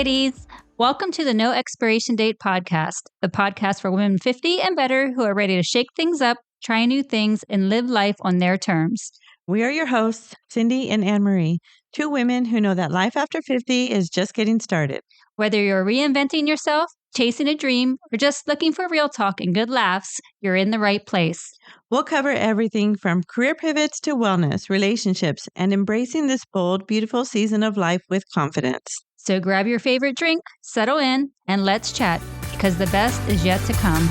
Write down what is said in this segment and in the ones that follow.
ladies. Welcome to the No Expiration Date podcast, the podcast for women 50 and better who are ready to shake things up, try new things, and live life on their terms. We are your hosts, Cindy and Anne-Marie, two women who know that life after 50 is just getting started. Whether you're reinventing yourself, chasing a dream, or just looking for real talk and good laughs, you're in the right place. We'll cover everything from career pivots to wellness, relationships, and embracing this bold, beautiful season of life with confidence. So grab your favorite drink, settle in, and let's chat, because the best is yet to come.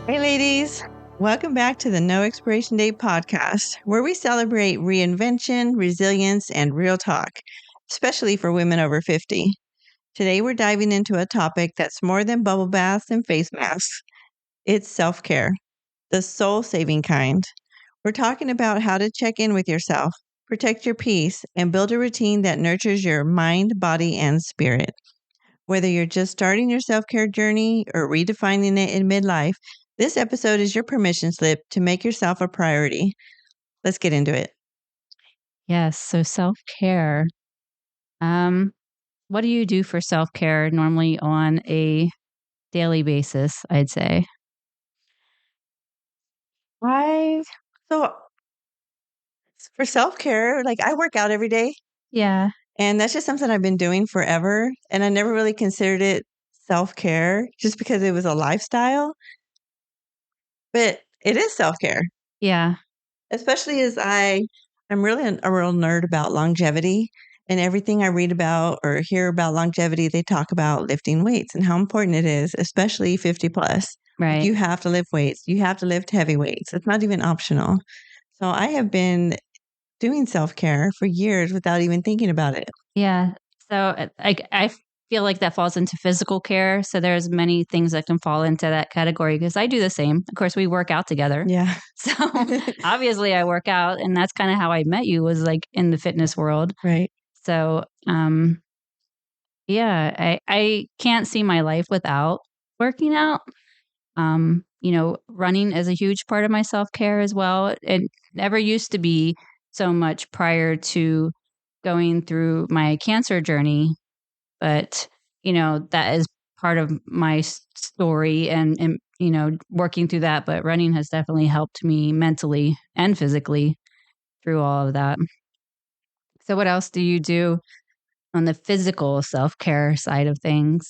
Hey, ladies. Welcome back to the No Expiration Date podcast, where we celebrate reinvention, resilience, and real talk, especially for women over 50. Today, we're diving into a topic that's more than bubble baths and face masks. It's self-care, the soul-saving kind. We're talking about how to check in with yourself, protect your peace, and build a routine that nurtures your mind, body, and spirit. Whether you're just starting your self-care journey or redefining it in midlife, this episode is your permission slip to make yourself a priority. Let's get into it. Yes, so self-care. What do you do for self-care normally on a daily basis, I'd say? So for self-care, I work out every day, Yeah. and that's just something I've been doing forever. And I never really considered it self-care just because it was a lifestyle. But it is self-care, Yeah. especially as I'm really a real nerd about longevity. And everything I read about or hear about longevity, they talk about lifting weights and how important it is, especially 50 plus. Right. You have to lift weights. You have to lift heavy weights. It's not even optional. So I have been doing self-care for years without even thinking about it. Yeah. So I feel like that falls into physical care. So there's many things that can fall into that category because I do the same. Of course, we work out together. Yeah. So obviously I work out, and that's kind of how I met you, was like in the fitness world. Right. So yeah, I can't see my life without working out. Running is a huge part of my self-care as well. It never used to be so much prior to going through my cancer journey, but that is part of my story and working through that. But running has definitely helped me mentally and physically through all of that. So what else do you do on the physical self-care side of things?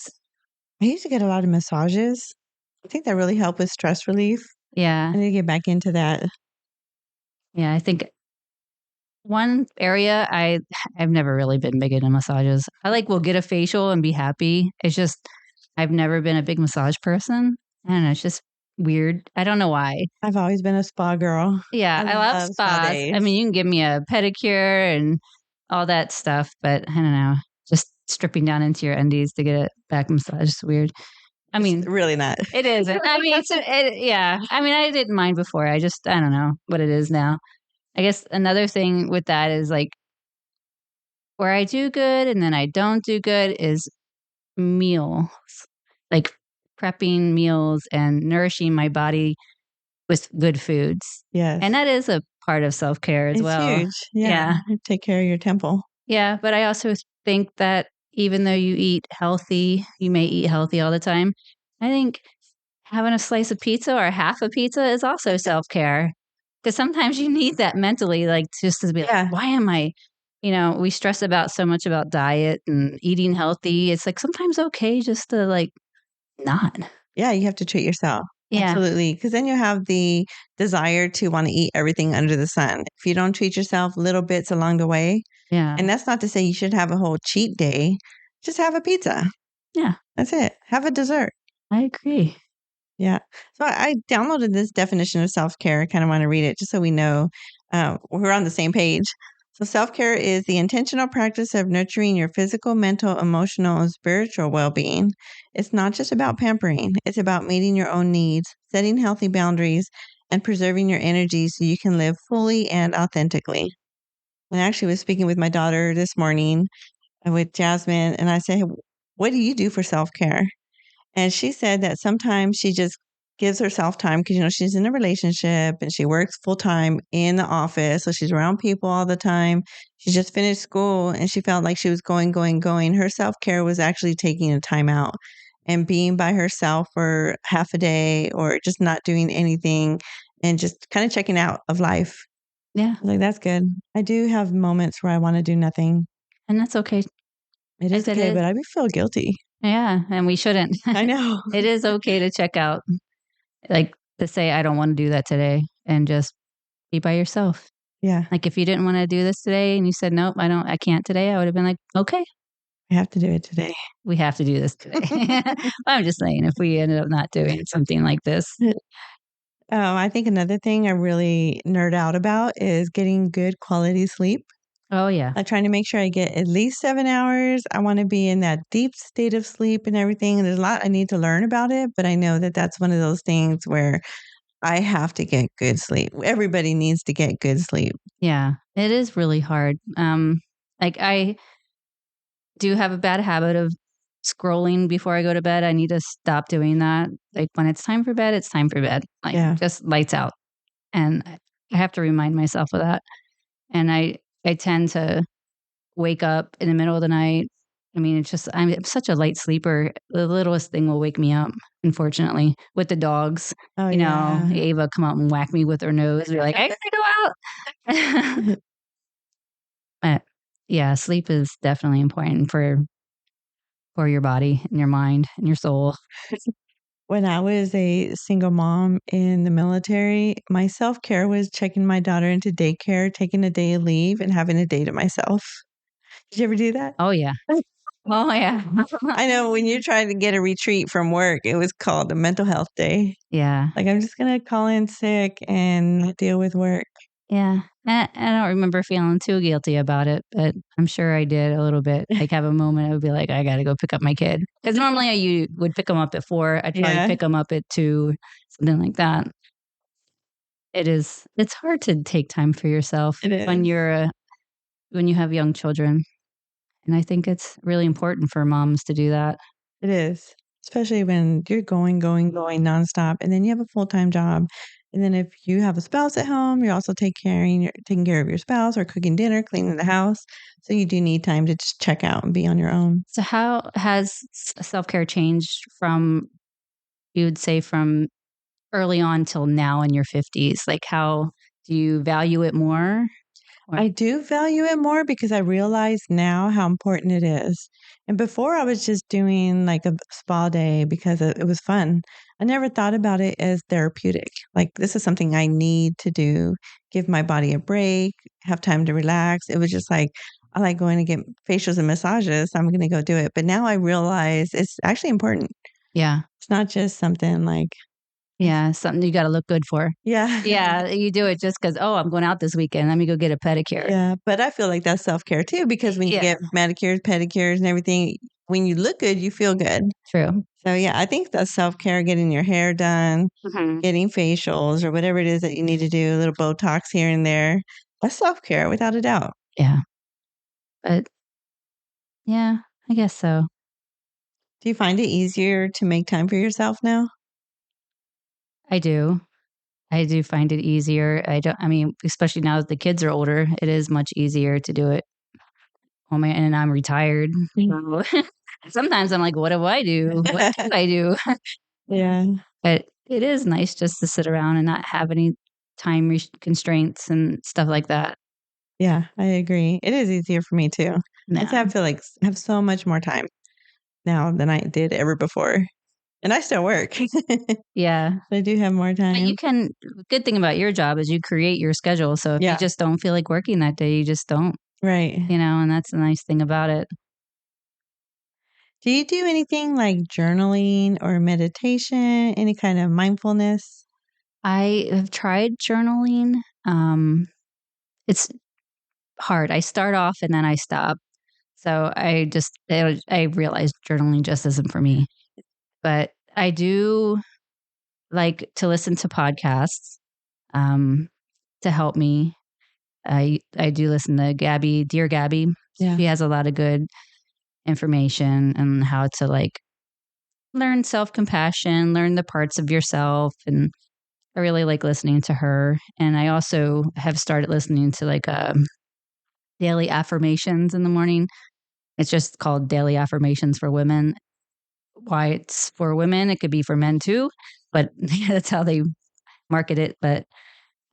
I used to get a lot of massages. I think that really helped with stress relief. Yeah. I need to get back into that. Yeah, I think one area I've never really been big into massages. Will get a facial and be happy. It's just I've never been a big massage person. I don't know. It's just weird. I don't know why. I've always been a spa girl. Yeah, I love spas. days. I mean, you can give me a pedicure and all that stuff, but I don't know. Just stripping down into your undies to get a back massage is weird. I mean, It's really not. It isn't. I mean, yeah. I mean, I didn't mind before. I don't know what it is now. I guess another thing with that is where I do good and then I don't do good is meals, like prepping meals and nourishing my body with good foods. Yes. And that is a part of self-care as well. It's huge. Yeah. Take care of your temple. Yeah. But I also think that even though you eat healthy, you may eat healthy all the time. I think having a slice of pizza or half a pizza is also self-care. Because sometimes you need that mentally, just to be like, why am I, we stress about so much about diet and eating healthy. It's sometimes okay just to not. Yeah, you have to treat yourself. Yeah. Absolutely. Because then you have the desire to want to eat everything under the sun. If you don't treat yourself little bits along the way. Yeah. And that's not to say you should have a whole cheat day. Just have a pizza. Yeah. That's it. Have a dessert. I agree. Yeah. So I downloaded this definition of self-care. I kind of want to read it just so we know we're on the same page. So self-care is the intentional practice of nurturing your physical, mental, emotional, and spiritual well-being. It's not just about pampering. It's about meeting your own needs, setting healthy boundaries, and preserving your energy so you can live fully and authentically. I actually was speaking with my daughter this morning with Jasmine, and I said, "Hey, what do you do for self-care?" And she said that sometimes she just gives herself time because, she's in a relationship and she works full time in the office. So she's around people all the time. She just finished school and she felt like she was going, going, going. Her self care was actually taking a time out and being by herself for half a day or just not doing anything and just kind of checking out of life. Yeah. Like, that's good. I do have moments where I want to do nothing. And that's okay. It Like is that okay, is. but I feel guilty. Yeah. And we shouldn't. I know. It is okay to check out, like to say, I don't want to do that today and just be by yourself. Yeah, Like if you didn't want to do this today and you said, nope, I can't today, I would have been like, okay, I have to do it today. we have to do this today. I'm just saying, if we ended up not doing something like this. I think another thing I really nerd out about is getting good quality sleep. Oh, yeah. I'm trying to make sure I get at least 7 hours. I want to be in that deep state of sleep and everything. And there's a lot I need to learn about it, but I know that that's one of those things where I have to get good sleep. Everybody needs to get good sleep. Yeah. It is really hard. Like I do have a bad habit of scrolling before I go to bed. I need to stop doing that. Like when it's time for bed, it's time for bed. Like Yeah, just lights out. And I have to remind myself of that. And I tend to wake up in the middle of the night. I mean, it's just I'm such a light sleeper. The littlest thing will wake me up, unfortunately, with the dogs. oh, yeah. Ava come out and whack me with her nose. You're like, I gotta go out. But yeah, sleep is definitely important for your body and your mind and your soul. When I was a single mom in the military, my self care was checking my daughter into daycare, taking a day of leave, and having a day to myself. Did you ever do that? Oh yeah. Oh yeah. I know when you're trying to get a retreat from work, it was called a mental health day. Yeah. Like, I'm just gonna call in sick and not deal with work. Yeah. I don't remember feeling too guilty about it, but I'm sure I did a little bit. Like have a moment, I would be like, I got to go pick up my kid. Because normally you would pick them up at 4. I'd probably Yeah, pick them up at 2, something like that. It's hard to take time for yourself it when is. when you have young children. And I think it's really important for moms to do that. It is. Especially when you're going, going, going nonstop, and then you have a full-time job. And then if you have a spouse at home, you're also taking care of your spouse or cooking dinner, cleaning the house. So you do need time to just check out and be on your own. So how has self care changed from, you would say, from early on till now in your 50s? Like, how do you value it more? Or I do value it more because I realize now how important it is. And before I was just doing like a spa day because it was fun. I never thought about it as therapeutic. Like this is something I need to do, give my body a break, have time to relax. It was just like I like going to get facials and massages. So I'm going to go do it. But now I realize it's actually important. yeah, It's not just something like yeah, something you got to look good for. yeah. Yeah, you do it just because, oh, I'm going out this weekend. Let me go get a pedicure. Yeah, but I feel like that's self-care too, because when you Yeah, get manicures, pedicures, and everything, when you look good, you feel good. true. So yeah, I think that's self-care, getting your hair done, Hmm. getting facials or whatever it is that you need to do, a little Botox here and there. That's self-care without a doubt. Yeah, but yeah, I guess so. Do you find it easier to make time for yourself now? I do. I do find it easier. I mean, especially now that the kids are older, it is much easier to do it. Oh man, and I'm retired. So sometimes I'm like, what do I do? What do I do? Yeah. But it is nice just to sit around and not have any time constraints and stuff like that. Yeah, I agree. It is easier for me too. I No. feel like I have so much more time now than I did ever before. And I still work. Yeah. I do have more But time. good thing about your job is you create your schedule. So if you Yeah, just don't feel like working that day, you just don't, right. and that's the nice thing about it. Do you do anything like journaling or meditation, any kind of mindfulness? I have tried journaling. It's hard. I start off and then I stop. So I realized journaling just isn't for me. But I do like to listen to podcasts um, to help me. I do listen to Dear Gabby. Yeah. She has a lot of good. information and how to like learn self-compassion, learn the parts of yourself. And I really like listening to her. And I also have started listening to like daily affirmations in the morning. It's just called Daily Affirmations for Women. Why it's for women, it could be for men too, but that's how they market it. But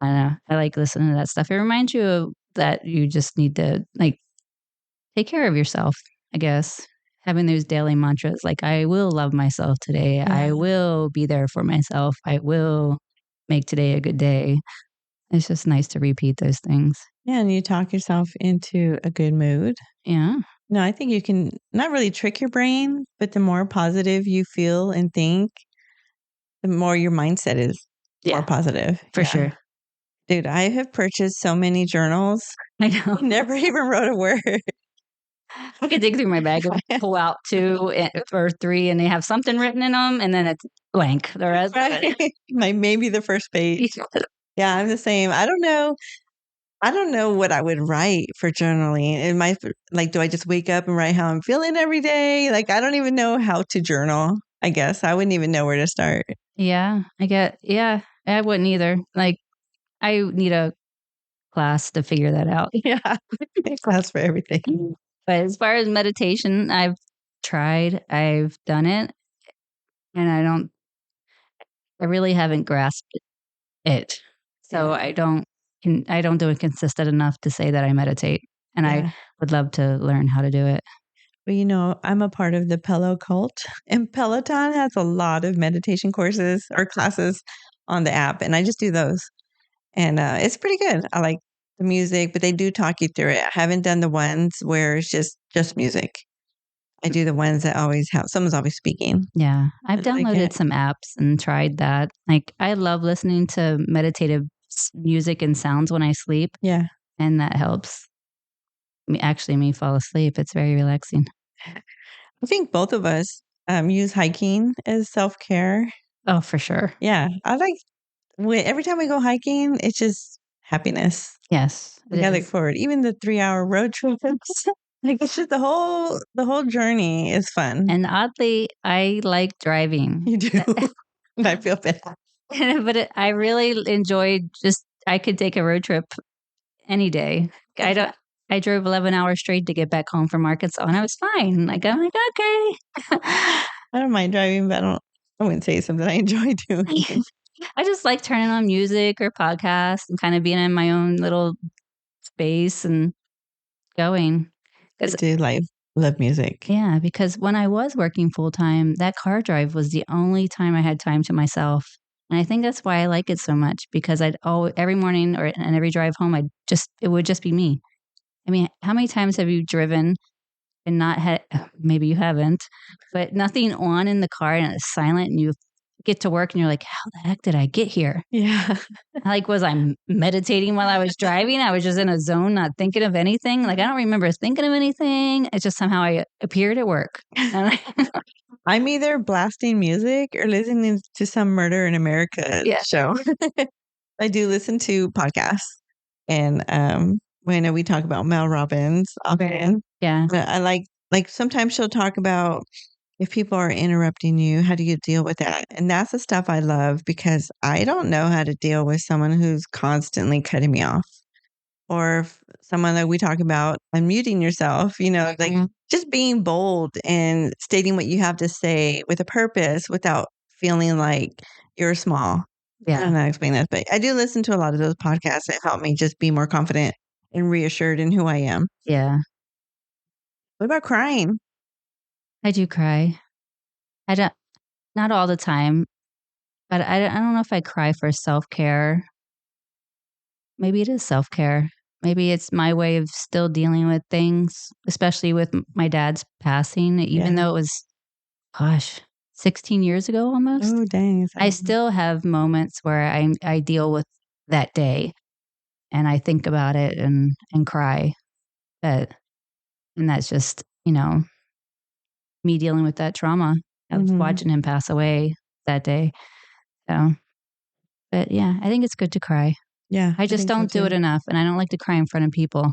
I don't know. I like listening to that stuff. It reminds you that you just need to like take care of yourself, I guess. Having those daily mantras like, I will love myself today. Yeah. I will be there for myself. I will make today a good day. It's just nice to repeat those things. Yeah. And you talk yourself into a good mood. Yeah. No, I think you can not really trick your brain, but the more positive you feel and think, the more your mindset is more positive. For sure. Dude, I have purchased so many journals. I know. Never even wrote a word. I could dig through my bag and pull out 2 or 3, and they have something written in them, and then it's blank. The rest, Right? Like maybe the first page. Yeah, I'm the same. I don't know. I don't know what I would write for journaling. It might like, do I just wake up and write how I'm feeling every day? Like, I don't even know how to journal. I guess I wouldn't even know where to start. Yeah, I wouldn't either. Like, I need a class to figure that out. Yeah, class for everything. But as far as meditation, I've tried, I've done it, and I really haven't grasped it. So I don't do it consistent enough to say that I meditate. And I would love to learn how to do it. Well, you know, I'm a part of the Pello cult, and Peloton has a lot of meditation courses or classes on the app, and I just do those. And it's pretty good. I like the music, but they do talk you through it. I haven't done the ones where it's just music. I do the ones that always have someone's always speaking. Yeah. I've I like downloaded it. some apps and tried that. Like, I love listening to meditative music and sounds when I sleep, Yeah. and that helps me fall asleep. It's very relaxing. I think both of us use hiking as self care. Oh, for sure. Yeah. I like every time we go hiking, it's just happiness. Yes, Like it I look is. forward. Even the 3-hour road trips. Like it's just the whole journey is fun. And oddly, I like driving. You do. And I feel bad. But I really enjoyed I could take a road trip any day. I don't. I drove 11 hours straight to get back home from Arkansas, and I was fine. Like, I'm like, okay. I don't mind driving, but I wouldn't say it's something I enjoy doing. I just like turning on music or podcasts and kind of being in my own little space and going. I do love music. Yeah, because when I was working full time, that car drive was the only time I had time to myself. And I think that's why I like it so much because every morning and every drive home, it would just be me. I mean, how many times have you driven and not had, maybe you haven't, but nothing on in the car and it's silent and you get to work and you're like, how the heck did I get here? Yeah. Like, was I meditating while I was driving? I was just in a zone, not thinking of anything. Like, I don't remember thinking of anything. It's just somehow I appeared at work. I'm either blasting music or listening to some Murder in America show. I do listen to podcasts. And when we talk about Mel Robbins often. Yeah. I like sometimes she'll talk about if people are interrupting you, how do you deal with that? And that's the stuff I love because I don't know how to deal with someone who's constantly cutting me off. Or if someone that we talk about unmuting yourself, like just being bold and stating what you have to say with a purpose without feeling like you're small. I don't know how to explain that, but I do listen to a lot of those podcasts that help me just be more confident and reassured in who I am. Yeah. What about crying? I do cry. I don't, not all the time, but I don't know if I cry for self care. Maybe it is self care. Maybe it's my way of still dealing with things, especially with my dad's passing, even though it was, gosh, 16 years ago almost. Oh, dang. I still have moments where I deal with that day and I think about it and cry. But, and that's just, me dealing with that trauma of watching him pass away that day. So, but yeah, I think it's good to cry. Yeah. I just think so don't do it too. enough, and I don't like to cry in front of people.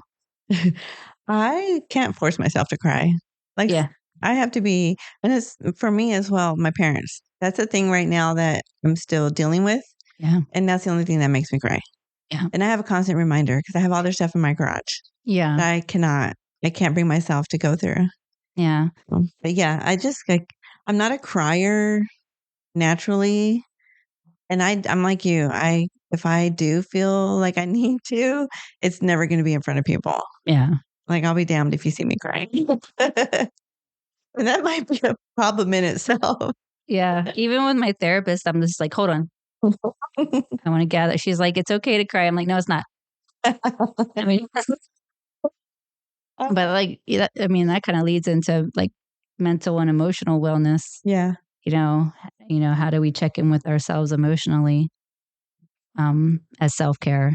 I can't force myself to cry. Like, Yeah. I have to be, and it's for me as well, my parents. That's a thing right now that I'm still dealing with. Yeah. And that's the only thing that makes me cry. Yeah. And I have a constant reminder because I have all their stuff in my garage Yeah. that I can't bring myself to go through. Yeah. But yeah, I just like, I'm not a crier naturally. And I'm like you. If I do feel like I need to, it's never going to be in front of people. Yeah. Like, I'll be damned if you see me crying. And that might be a problem in itself. Yeah. Even with my therapist, I'm just like, hold on. I want to gather. She's like, it's okay to cry. I'm like, no, it's not. I mean, but like, I mean, that kind of leads into like mental and emotional wellness. Yeah. How do we check in with ourselves emotionally as self care?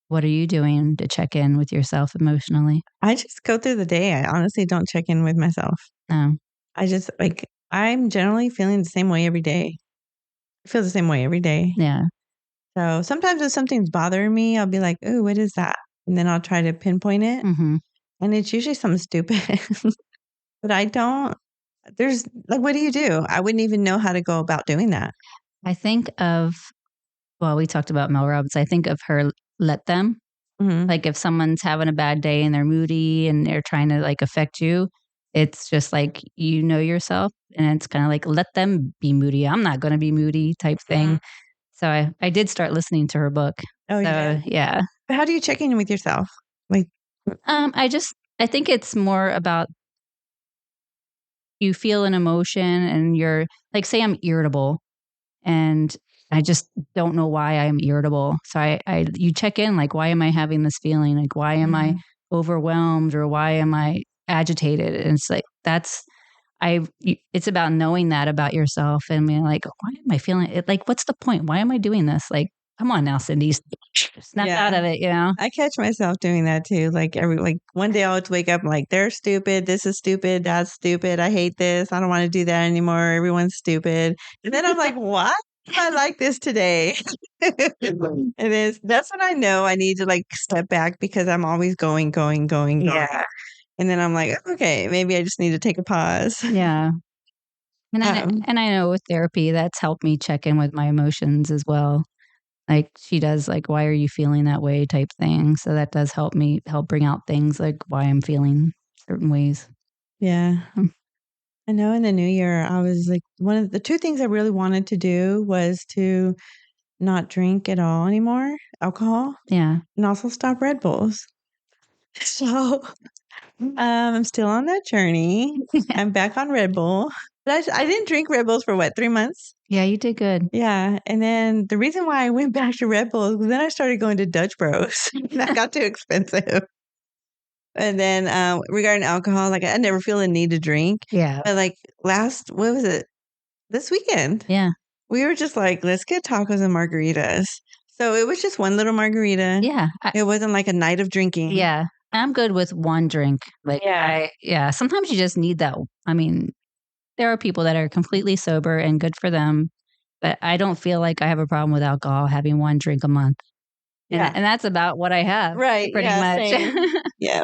What are you doing to check in with yourself emotionally? I just go through the day. I honestly don't check in with myself. No. I just like, I'm generally feeling the same way every day. I feel the same way every day. Yeah. So sometimes if something's bothering me, I'll be like, "Oh, what is that?" And then I'll try to pinpoint it. Hmm. And it's usually something stupid. But I don't, there's like, what do you do? I wouldn't even know how to go about doing that. I think of, well, we talked about Mel Robbins. I think of her, let them. Mhm. Like if someone's having a bad day and they're moody and they're trying to like affect you, it's just like, yourself and it's kind of like, let them be moody. I'm not going to be moody type Mhm. thing. So I did start listening to her book. Oh, you So did? yeah. But how do you check in with yourself? Like, I think it's more about you feel an emotion and you're like, say I'm irritable and I just don't know why I'm irritable. So you check in like, why am I having this feeling? Like, why am I Mhm. overwhelmed or why am I agitated? And it's like, it's about knowing that about yourself and being like, why am I feeling it? Like, what's the point? Why am I doing this? Like, come on now, Cindy, snap out Yeah. of it. I catch myself doing that too. Like one day I'll just wake up and like, they're stupid. This is stupid. That's stupid. I hate this. I don't want to do that anymore. Everyone's stupid. And then I'm like, what? I like this today. That's when I know I need to like step back because I'm always going. Yeah. And then I'm like, okay, maybe I just need to take a pause. Yeah. Um, And I know with therapy, that's helped me check in with my emotions as well. Like she does like, why are you feeling that way type thing. So that does help bring out things like why I'm feeling certain ways. yeah. Mm. I know in the new year, I was like, one of the two things I really wanted to do was to not drink at all anymore, alcohol, Yeah. and also stop Red Bulls. So I'm still on that journey. I'm back on Red Bull. But I didn't drink Red Bulls for what, 3 months? Yeah, you did good. Yeah. And then the reason why I went back to Red Bulls was then I started going to Dutch Bros. That got too expensive. And then regarding alcohol, like I never feel the need to drink. Yeah. But like what was it? This weekend, Yeah. we were just like, let's get tacos and margaritas. So it was just one little margarita. Yeah. It wasn't like a night of drinking. Yeah. I'm good with one drink. Like Yeah. sometimes you just need that. I mean, there are people that are completely sober and good for them, but I don't feel like I have a problem with alcohol having one drink a month. Yeah. And that's about what I have Right. pretty Yeah. much. Same. Yeah.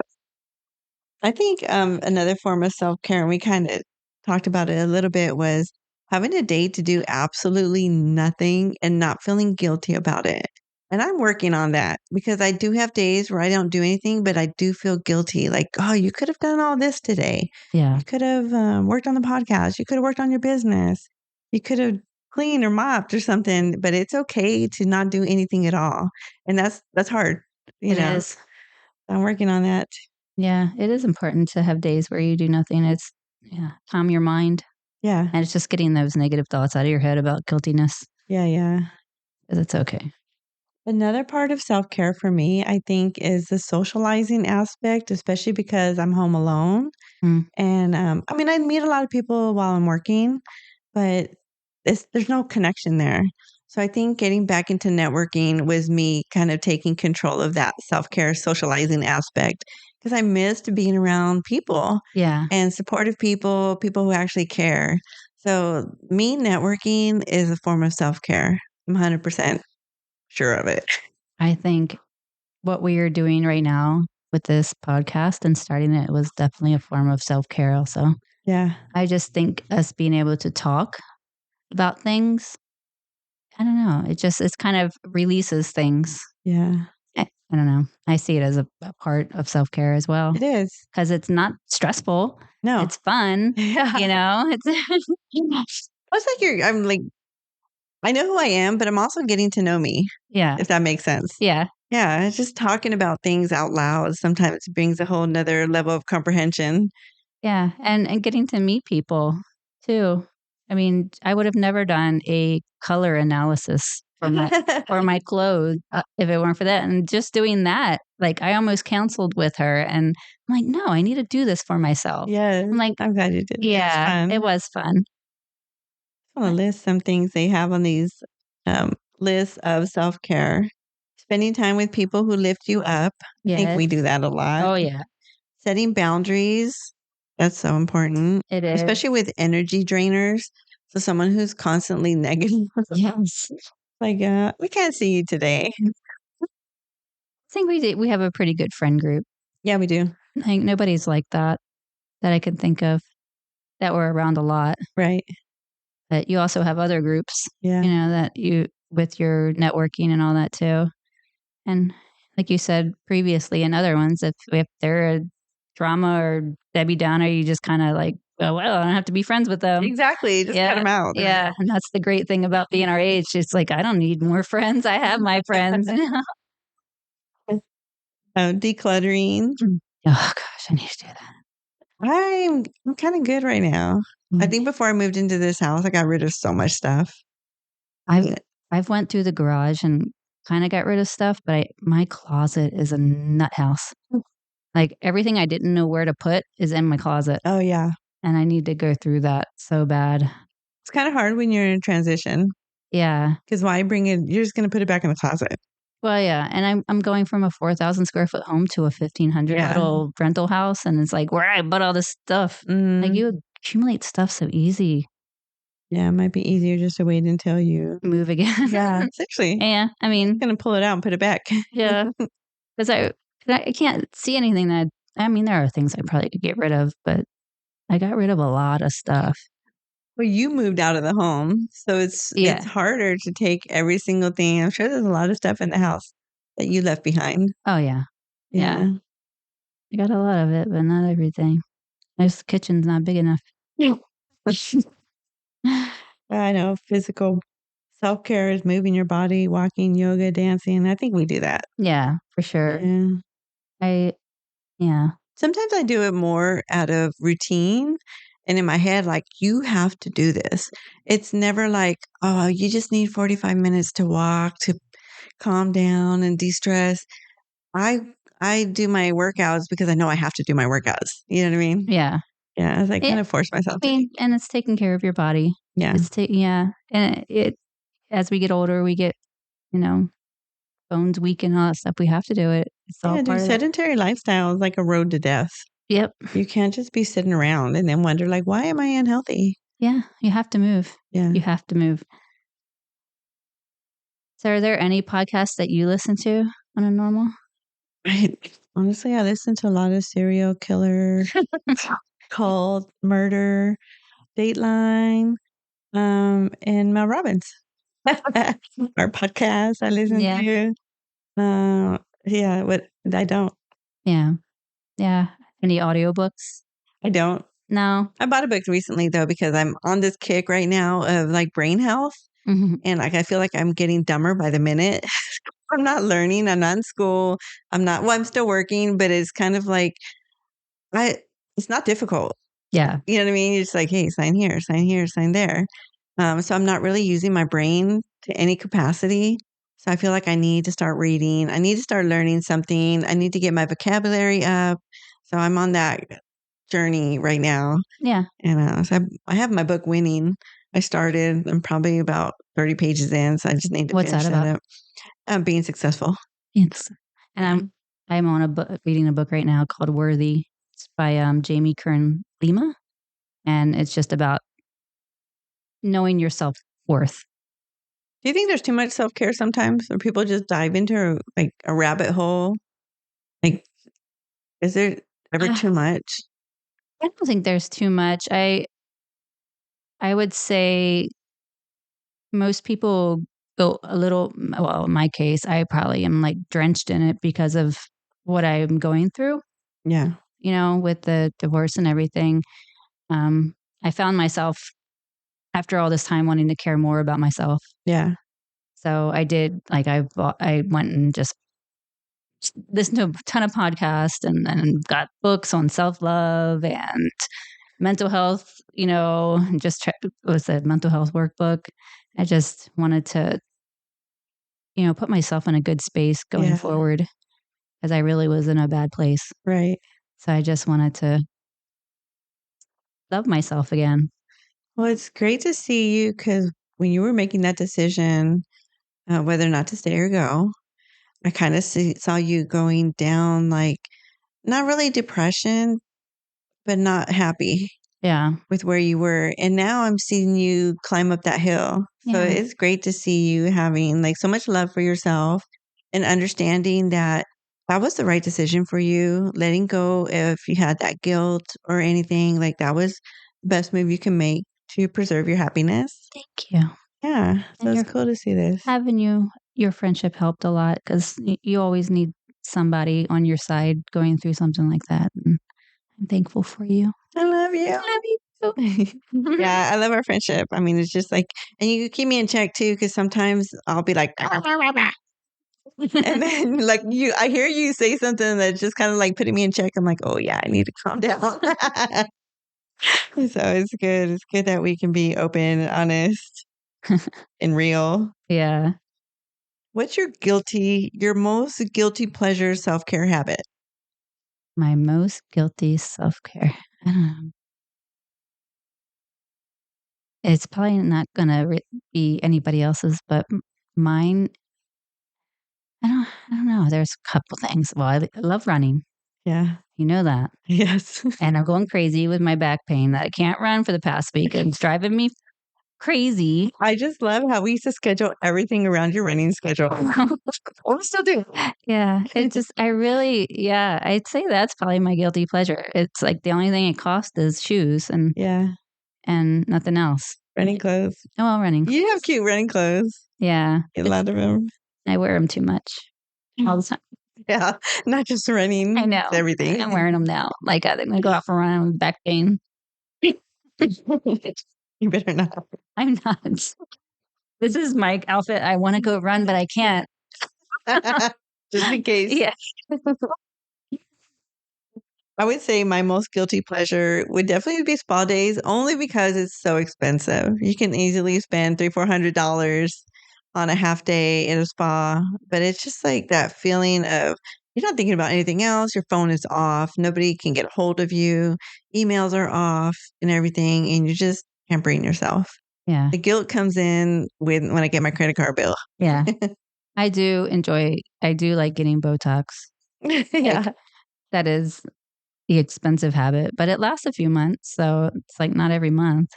I think another form of self care, and we kind of talked about it a little bit, was having a day to do absolutely nothing and not feeling guilty about it. And I'm working on that because I do have days where I don't do anything, but I do feel guilty. Like, oh, you could have done all this today. Yeah. You could have worked on the podcast. You could have worked on your business. You could have cleaned or mopped or something. But it's okay to not do anything at all, and that's hard. You It know, is. I'm working on that. Yeah, it is important to have days where you do nothing. It's calm your mind, Yeah. and it's just getting those negative thoughts out of your head about guiltiness Yeah. Yeah. 'cause it's okay. Another part of self care for me, I think, is the socializing aspect, especially because I'm home alone. Mm, And I mean, I meet a lot of people while I'm working, but there's no connection there. So I think getting back into networking was me kind of taking control of that self care socializing aspect because I missed being around people yeah, and supportive people, people who actually care. So me networking is a form of self care. I'm 100% sure of it. I think what we are doing right now with this podcast and starting it was definitely a form of self-care also. Yeah. I just think us being able to talk about things, I don't know, it's kind of releases things. Yeah. I don't know. I see it as a part of self-care as well It is. because it's not stressful. No. It's fun. Yeah. You know, it's It's like I'm like, I know who I am, but I'm also getting to know me, yeah, if that makes sense. yeah, Yeah. It's just talking about things out loud sometimes brings a whole nother level of comprehension. yeah, and getting to meet people too. I mean, I would have never done a color analysis for my clothes if it weren't for that. And just doing that, like I almost counseled with her, and I'm like, no, I need to do this for myself. Yes. I'm like, I'm glad you did. It was yeah, it fun. was fun. I want to list some things they have on these lists of self care. Spending time with people who lift you up. I think Yes. we do that a lot. Oh yeah, Setting boundaries. That's so important, it is. especially with energy drainers. So someone who's constantly negative, Yes. like, we can't see you today. I think we have a pretty good friend group. Yeah, we do. Like nobody's like that I can think of that we're around a lot. Right. But you also have other groups, Yeah. you know, that you with your networking and all that too. And like you said previously in other ones, if they're a drama or Debbie Downer, you just kind of like, oh well, I don't have to be friends with them. Exactly. Just cut Yeah, them out. yeah, and that's the great thing about being our age. It's like I don't need more friends. I have my friends. You know? Decluttering. Oh gosh, I need to do that. I'm kind of good right now. I think before I moved into this house, I got rid of so much stuff. I've I've went through the garage and kind of got rid of stuff, but my closet is a nut house. Like everything I didn't know where to put is in my closet, Oh, yeah. and I need to go through that so bad. It's kind of hard when you're in transition Yeah. because why bring it? You're just going to put it back in the closet. Well, yeah, and I'm going from a 4,000 square foot home to a 1,500 Yeah. little rental house, and it's like where I put all this stuff. Like Mm, you accumulate stuff so easy. yeah, it might be easier just to wait until you. Move again. Yeah, it's actually Yeah. I mean, going to pull it out and put it back. yeah, because I can't see anything that I mean. There are things I probably could get rid of, but I got rid of a lot of stuff. Well, you moved out of the home, so it's Yeah. harder to take every single thing. I'm sure there's a lot of stuff in the house that you left behind. Oh yeah. Yeah. Yeah. I got a lot of it, but not everything. This kitchen's not big enough. I know physical self-care is moving your body, walking, yoga, dancing. I think we do that. Yeah, for sure. Yeah. I yeah. Sometimes I do it more out of routine and in my head, like, you have to do this. It's never like, oh, you just need 45 minutes to walk to calm down and de-stress. I I do my workouts because I know I have to do my workouts. You know what I mean? Yeah. Yeah, I It, kind of force myself I to. mean, and it's taking care of your body. Yeah. Yeah. And it as we get older, we get, you know, bones weak and all that stuff. We have to do it. It's all Yeah, dude, part of it. sedentary lifestyle is like a road to death. Yep. You can't just be sitting around and then wonder like, why am I unhealthy? Yeah. You have to move. Yeah. You have to move. So are there any podcasts that you listen to on a normal? Honestly, I listen to a lot of serial killer, cult, murder, Dateline, and Mel Robbins. Our podcast I listen Yeah. to. Yeah, what I don't. Yeah. Yeah. Any audiobooks? I don't. No. I bought a book recently though because I'm on this kick right now of like brain health Mhm. and like I feel like I'm getting dumber by the minute. I'm not learning. I'm not in school. I'm not. Well, I'm still working, but it's kind of like I. It's not difficult. Yeah. You know what I mean? You're just like, hey, sign here, sign there. So I'm not really using my brain to any capacity. So I feel like I need to start reading. I need to start learning something. I need to get my vocabulary up. So I'm on that journey right now. Yeah. And so I have my book Winning. I started. I'm probably about 30 pages in. So I just need to What's that finish that about? up. Being successful. Yes. And Yeah. I'm on a book reading a book right now called Worthy. It's by Jamie Kern Lima. And it's just about knowing your self worth. Do you think there's too much self care sometimes, or people just dive into like a rabbit hole? Like Is there ever I too much? don't think there's too much. I would say most people go a little well, in my case, I probably am, like, drenched in it because of what I'm going through, Yeah. with the divorce and everything. Um, I found myself after all this time wanting to care more about myself. Yeah. So I did like, I went and just listened to a ton of podcasts and got books on self-love and mental health, and just was a mental health workbook. I just wanted to, put myself in a good space going Yeah. forward because I really was in a bad place. Right. So I just wanted to love myself again. Well, it's great to see you because when you were making that decision, whether or not to stay or go, I kind of saw you going down like not really depression, but not happy Yeah. with where you were. And now I'm seeing you climb up that hill. So Yeah. it's great to see you having like so much love for yourself and understanding that that was the right decision for you. Letting go if you had that guilt or anything, like that was the best move you can make to preserve your happiness. Thank you. Yeah. So And it's cool to see this. having your friendship helped a lot because you always need somebody on your side going through something like that. And I'm thankful for you. I love I you. love you too. Yeah, I love our friendship. I mean, it's just like, and you keep me in check too, because sometimes I'll be like, and then like I hear you say something that's just kind of like putting me in check. I'm like, oh yeah, I need to calm down. So it's good. It's good that we can be open and honest and real. Yeah. What's your most guilty pleasure self care habit? My most guilty self care. I don't know. It's probably not gonna be anybody else's, but mine. I don't know. There's a couple things. Well, I love running. Yeah. You know that. Yes. And I'm going crazy with my back pain that I can't run for the past week. It's driving me crazy. I just love how we used to schedule everything around your running schedule. We still do. Yeah, it just yeah, I'd say that's probably my guilty pleasure. It's like the only thing it costs is shoes Yeah. and nothing else. Running clothes. Oh, well, running You have clothes. cute running clothes. Yeah, A lot of them. I wear them too much all the time. Yeah. Not just running, I it's know. I'm everything. wearing them now. Like, I'm gonna go out for a run with back pain. You better not. I'm not. This is my outfit. I wanna go run, but I can't. Just in case. Yeah. I would say my most guilty pleasure would definitely be spa days, only because it's so expensive. You can easily spend $300-400 on a half day at a spa, but it's just like that feeling of you're not thinking about anything else. Your phone is off. Nobody can get a hold of you. Emails are off and everything, and you're just pampering yourself. Yeah. The guilt comes in when I get my credit card bill. Yeah. I do like getting Botox. Like, Yeah. that is the expensive habit, but it lasts a few months, so it's like not every month.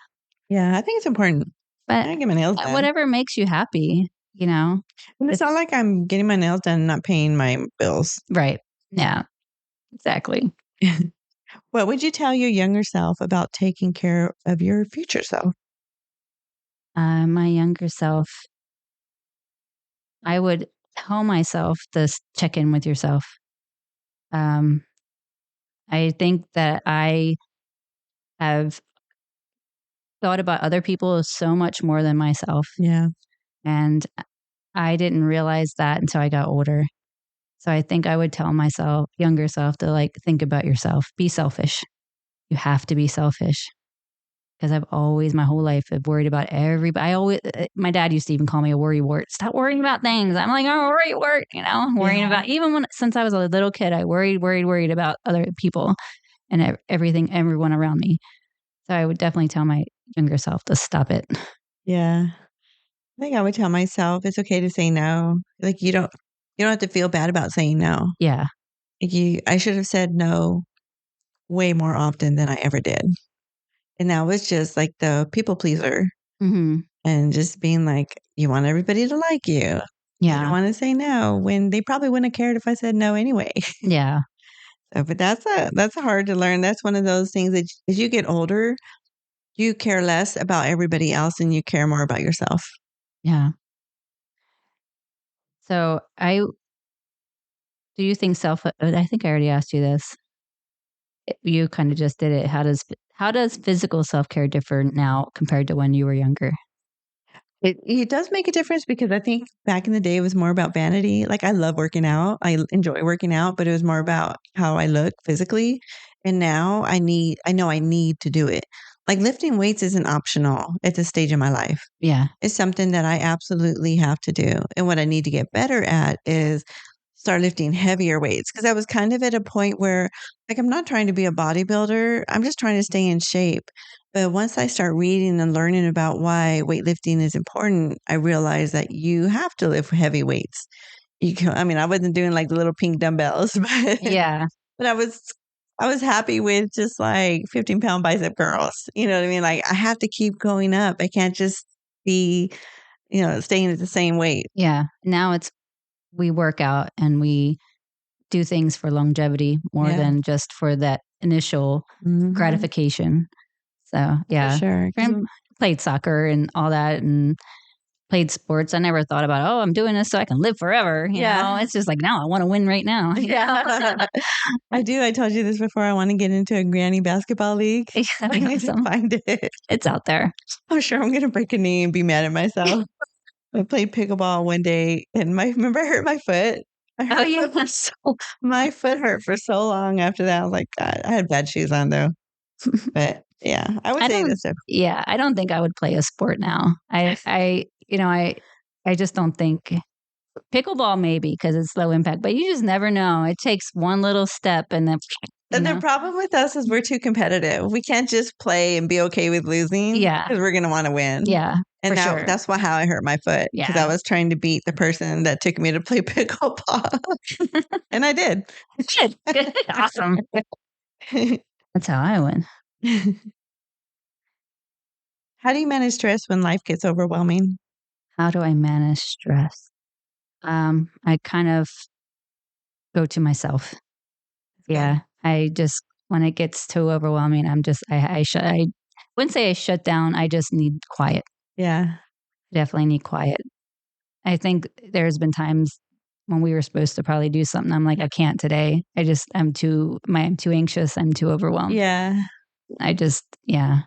Yeah, I think it's important. But I get my nails done. whatever makes you happy, you know? And it's not like I'm getting my nails done and not paying my bills. Right. Yeah, exactly. What would you tell your younger self about taking care of your future self? My younger self, I would tell myself this check in with yourself. Um, I think that I have thought about other people so much more than myself, Yeah. and I didn't realize that until I got older. So I think I would tell myself, younger self, to like think about yourself. Be selfish. You have to be selfish because I've always, my whole life, have worried about everybody. I always, my dad used to even call me a worry wart. Stop worrying about things. I'm like, I'm a worry wart. Worrying about even since I was a little kid, I worried about other people and everything, everyone around me. So I would definitely tell my younger self to stop it. Yeah. I think I would tell myself it's okay to say no. Like you don't have to feel bad about saying no. Yeah. Like I should have said no way more often than I ever did. And that was just like the people pleaser Hmm. and just being like, you want everybody to like you. You don't Yeah. want to say no when they probably wouldn't have cared if I said no anyway. Yeah. But that's hard to learn. That's one of those things that as you get older, you care less about everybody else and you care more about yourself. Yeah. So do you think I think I already asked you this. You kind of just did it. How does physical self-care differ now compared to when you were younger? It does make a difference because I think back in the day it was more about vanity. Like I love working out. I enjoy working out, but it was more about how I look physically. And now I know I need to do it. Like lifting weights isn't optional at this stage of my life. Yeah. It's something that I absolutely have to do. And what I need to get better at is start lifting heavier weights because I was kind of at a point where, like, I'm not trying to be a bodybuilder. I'm just trying to stay in shape. But once I start reading and learning about why weightlifting is important, I realized that you have to lift heavy weights. I mean, I wasn't doing like the little pink dumbbells, Yeah. but I was happy with just like 15-pound bicep curls. You know what I mean? Like I have to keep going up. I can't just be, staying at the same weight. Yeah. Now we work out and we do things for longevity more Yeah. than just for that initial Mhm. gratification. So, For yeah. sure. 'Cause Played soccer and all that and played sports. I never thought about, "Oh, I'm doing this so I can live forever," you know? yeah. It's just like, "No, I wanna win right now." Yeah. I do. I told you this before. I want to get into a granny basketball league. Yeah, that'd I be need to awesome. find it. It's out there. I'm sure I'm going to break a knee and be mad at myself. I played pickleball one day and remember I hurt my foot. I Oh, hurt yeah. my foot hurt for so long after that. I was like, God, I had bad shoes on though. But yeah, I would I say don't this stuff. yeah, I don't think I would play a sport now. I just don't think pickleball maybe because it's low impact, but you just never know. It takes one little step and then, you And the know? problem with us is we're too competitive. We can't just play and be okay with losing Yeah, because we're going to want to win. yeah, And for sure. that's how I hurt my foot because I Yeah. was trying to beat the person that took me to play pickleball. And I did. Good, good, awesome. That's how I win. How do you manage stress when life gets overwhelming? How do I manage stress? I kind of go to myself. Good. Yeah, I just when it gets too overwhelming, I wouldn't say I shut down, I just need quiet. Yeah. Definitely need quiet. I think there's been times when we were supposed to probably do something, I'm like, "I can't today." I'm too anxious, I'm too overwhelmed. Yeah. Yeah.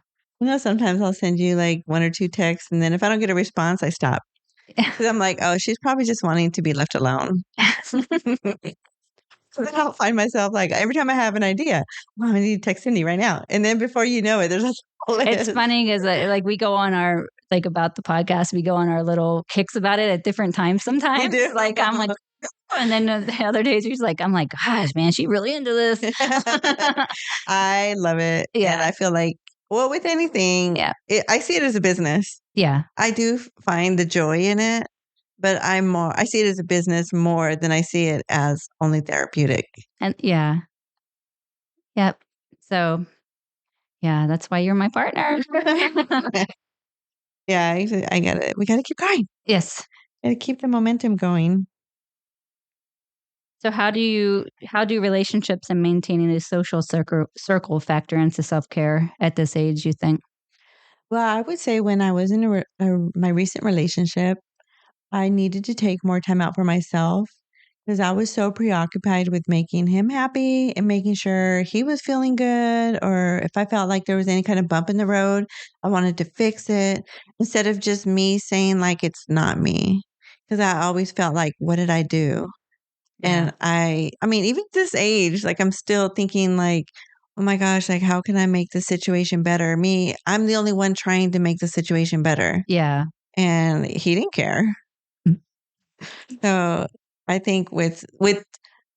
Sometimes I'll send you like one or two texts, and then if I don't get a response, I stop because I'm like, oh, she's probably just wanting to be left alone. So then I'll find myself like every time I have an idea, oh, I need to text Cindy right now. And then before you know it, there's a whole It's list. funny 'cause, like, we go on our like, about the podcast, we go on our little kicks about it at different times You sometimes. do. Like, I'm like and then the other days, she's like, I'm like, "Gosh, man, she really into this." I love it. And Yeah. I feel like, well, with anything, Yeah. I see it as a business. Yeah. I do find the joy in it, but I see it as a business more than I see it as only therapeutic. And yeah. Yep. So, yeah, that's why you're my partner. Yeah, I get it. We got to keep going. Yes. Got to keep the momentum going. So how do relationships and maintaining a social circle factor into self-care at this age, you think? Well, I would say when I was in my recent relationship, I needed to take more time out for myself because I was so preoccupied with making him happy and making sure he was feeling good. Or if I felt like there was any kind of bump in the road, I wanted to fix it instead of just me saying, like, it's not me. Because I always felt like, what did I do? Yeah. And I mean, even this age, like, I'm still thinking, like, oh my gosh, like, how can I make the situation better? I'm the only one trying to make the situation better. Yeah. And he didn't care. So, I think with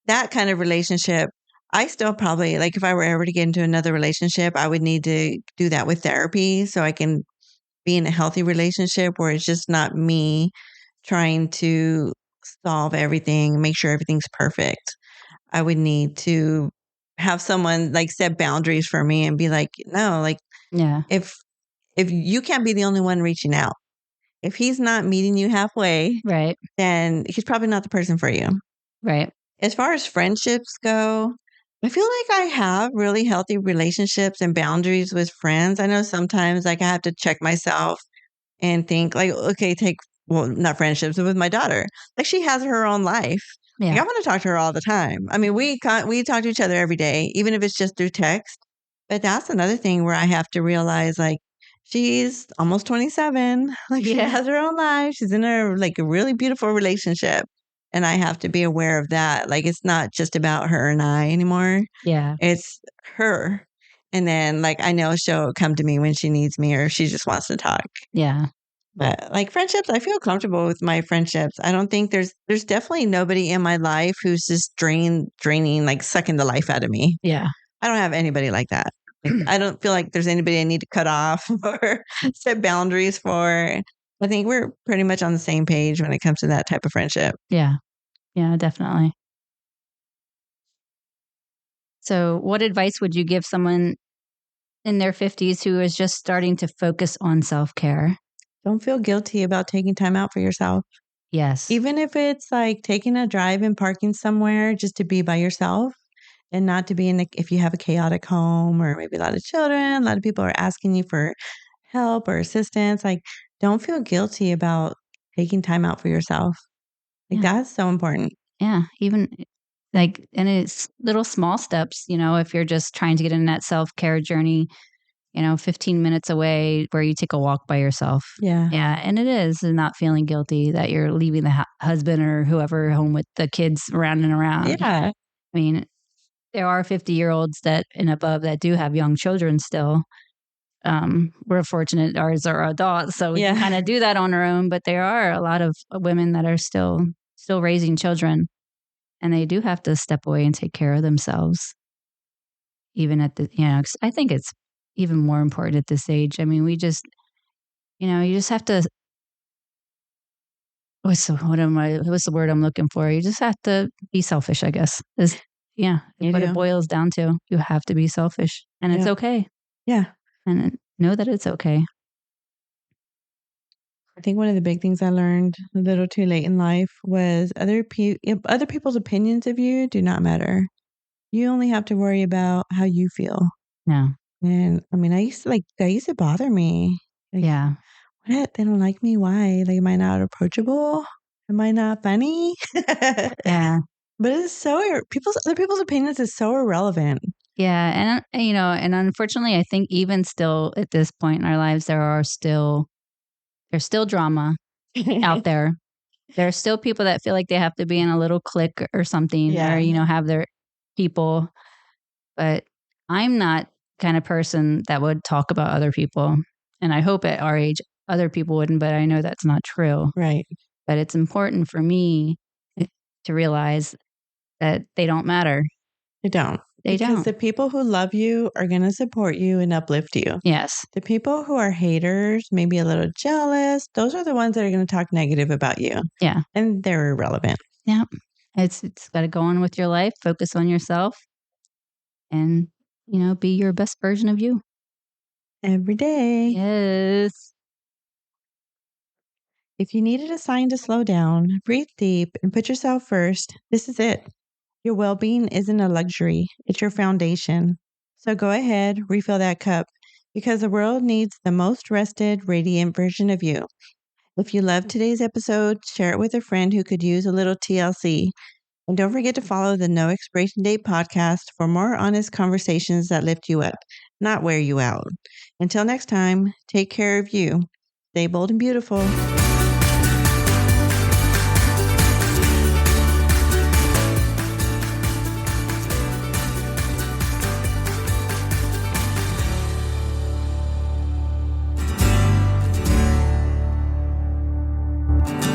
that kind of relationship, I still probably like if I were ever to get into another relationship, I would need to do that with therapy so I can be in a healthy relationship where it's just not me trying to solve everything, make sure everything's perfect. I would need to have someone like set boundaries for me and be like, no, like Yeah. if you can't be the only one reaching out. If he's not meeting you halfway, Right. then he's probably not the person for you. Right. As far as friendships go, I feel like I have really healthy relationships and boundaries with friends. I know sometimes like I have to check myself and think like, okay, well, not friendships, but with my daughter. Like she has her own life. Like Yeah. I want to talk to her all the time. I mean, we talk to each other every day, even if it's just through text. But that's another thing where I have to realize like she's almost 27. Like she Yeah. has her own life. She's in a really beautiful relationship. And I have to be aware of that. Like it's not just about her and I anymore. Yeah. It's her. And then like I know she'll come to me when she needs me or she just wants to talk. Yeah. But like friendships, I feel comfortable with my friendships. I don't think there's definitely nobody in my life who's just draining, like sucking the life out of me. Yeah. I don't have anybody like that. Like, I don't feel like there's anybody I need to cut off or set boundaries for. I think we're pretty much on the same page when it comes to that type of friendship. Yeah. Yeah, definitely. So, what advice would you give someone in their 50s who is just starting to focus on self-care? Don't feel guilty about taking time out for yourself. Yes. Even if it's like taking a drive and parking somewhere just to be by yourself and not to be if you have a chaotic home or maybe a lot of children, a lot of people are asking you for help or assistance, like don't feel guilty about taking time out for yourself. Like Yeah. that's so important. Yeah. Even like, and it's little small steps, if you're just trying to get in that self-care journey, 15 minutes away where you take a walk by yourself. Yeah. Yeah. And it is not feeling guilty that you're leaving the husband or whoever home with the kids around and around. Yeah. I mean, there are 50-year-olds that and above that do have young children still. We're fortunate ours are adults, so we can kind Yeah. of do that on our own. But there are a lot of women that are still raising children, and they do have to step away and take care of themselves. Even at the, 'cause I think it's even more important at this age. I mean, we just, you just have to. What's the word I'm looking for? You just have to be selfish, I guess. Yeah, it's You what it do. boils down to. You have to be selfish, and it's Yep. okay, Yeah. and know that it's okay. I think one of the big things I learned a little too late in life was other people's opinions of you do not matter. You only have to worry about how you feel. No. And I mean, that used to bother me. Like, Yeah. what? They don't like me? Why? Like, am I not approachable? Am I not funny? Yeah. But it's other people's opinions is so irrelevant. Yeah, and unfortunately, I think even still at this point in our lives, there's still drama out there. There are still people that feel like they have to be in a little clique or something, or Yeah. have their people. But I'm not kind of person that would talk about other people, and I hope at our age other people wouldn't. But I know that's not true. Right. But it's important for me to realize that they don't matter. They don't. They Because don't. the people who love you are going to support you and uplift you. Yes. The people who are haters, maybe a little jealous, those are the ones that are going to talk negative about you. Yeah. And they're irrelevant. Yeah. It's got to go on with your life, focus on yourself, and, be your best version of you. Every day. Yes. If you needed a sign to slow down, breathe deep, and put yourself first, this is it. Your well being isn't a luxury, it's your foundation. So go ahead, refill that cup, because the world needs the most rested, radiant version of you. If you loved today's episode, share it with a friend who could use a little TLC. And don't forget to follow the No Expiration Date podcast for more honest conversations that lift you up, not wear you out. Until next time, take care of you. Stay bold and beautiful.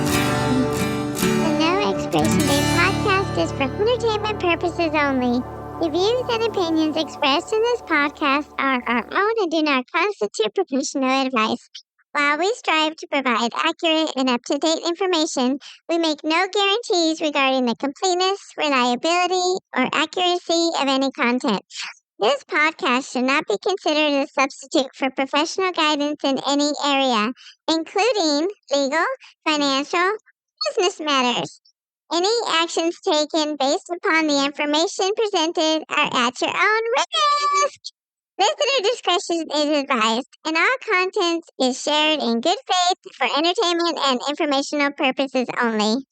The No Expiration Date podcast is for entertainment purposes only. The views and opinions expressed in this podcast are our own and do not constitute professional advice. While we strive to provide accurate and up-to-date information, we make no guarantees regarding the completeness, reliability, or accuracy of any content. This podcast should not be considered a substitute for professional guidance in any area, including legal, financial, business matters. Any actions taken based upon the information presented are at your own risk. Listener discretion is advised, and all content is shared in good faith for entertainment and informational purposes only.